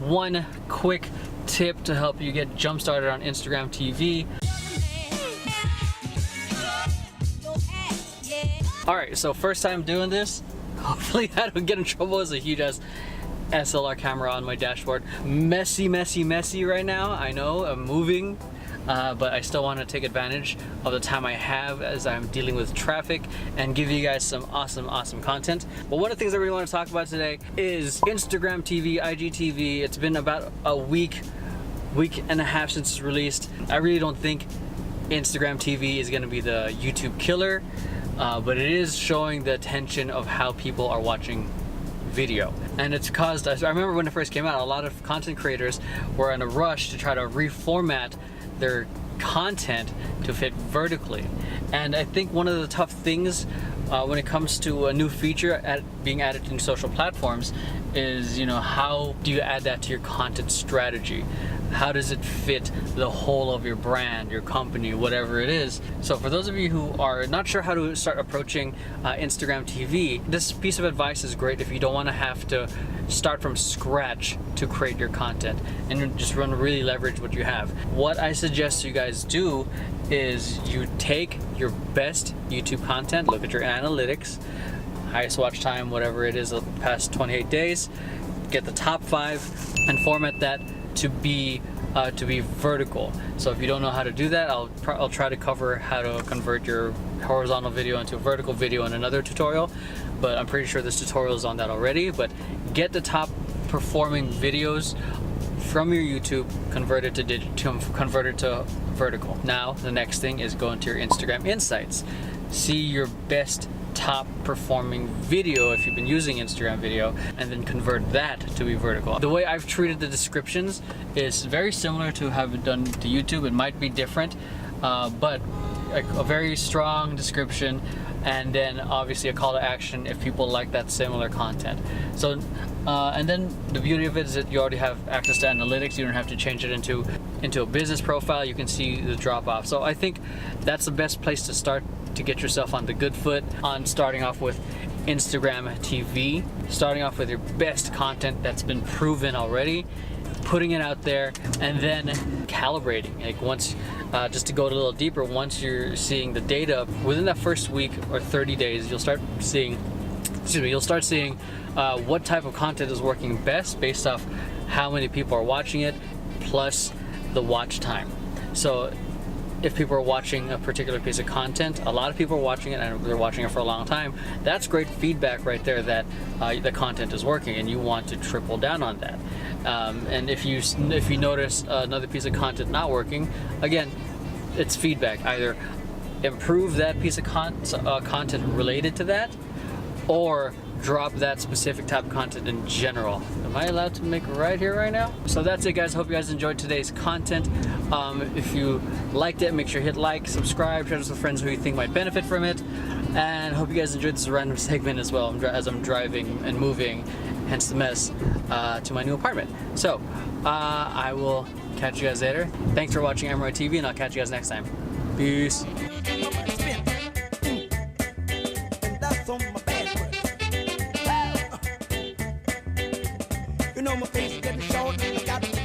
one quick tip to help you get jump started on Instagram TV. Alright, so first time doing this, hopefully I don't get in trouble. As a huge ass SLR camera on my dashboard. Messy right now, I know, I'm moving. But I still want to take advantage of the time I have as I'm dealing with traffic and give you guys some awesome content. But one of the things I really want to talk about today is Instagram TV, IGTV. It's been about a week and a half since it's released. I really don't think Instagram TV is going to be the YouTube killer, but it is showing the attention of how people are watching video. And it's caused, I remember when it first came out, a lot of content creators were in a rush to try to reformat their content to fit vertically. And I think one of the tough things when it comes to a new feature being added to social platforms is, you know, how do you add that to your content strategy? How does it fit the whole of your brand, your company, whatever it is? So for those of you who are not sure how to start approaching Instagram TV, this piece of advice is great if you don't want to have to start from scratch to create your content and just really leverage what you have. What I suggest you guys do is you take your best YouTube content, look at your analytics, highest watch time, whatever it is the past 28 days, get the top 5 and format that to be vertical. So if you don't know how to do that, I'll try to cover how to convert your horizontal video into a vertical video in another tutorial, but I'm pretty sure this tutorial is on that already. But get the top performing videos from your YouTube, convert it to vertical. Now the next thing is go into your Instagram insights, see your best top performing video if you've been using Instagram video, and then convert that to be vertical. The way I've treated the descriptions is very similar to how I've done to YouTube. It might be different, but a very strong description, and then obviously a call to action if people like that similar content. So and then the beauty of it is that you already have access to analytics. You don't have to change it into a business profile. You can see the drop off. So I think that's the best place to start to get yourself on the good foot on starting off with Instagram TV, starting off with your best content that's been proven already, putting it out there, and then calibrating. Like once, just to go a little deeper, once you're seeing the data within that first week or 30 days, you'll start seeing what type of content is working best based off how many people are watching it, plus the watch time. So if people are watching a particular piece of content, a lot of people are watching it and they're watching it for a long time, that's great feedback right there that the content is working, and you want to triple down on that. And if you notice another piece of content not working, again, it's feedback. Either improve that piece of content related to that, or drop that specific type of content in general. Am I allowed to make a right here right now? So that's it, guys. Hope you guys enjoyed today's content. If you liked it, make sure you hit like, subscribe, share this with friends who you think might benefit from it, and hope you guys enjoyed this random segment as well as I'm driving and moving, hence the mess, to my new apartment. So I will catch you guys later. Thanks for watching Emeroy TV, and I'll catch you guys next time. Peace. You know my face getting short, I got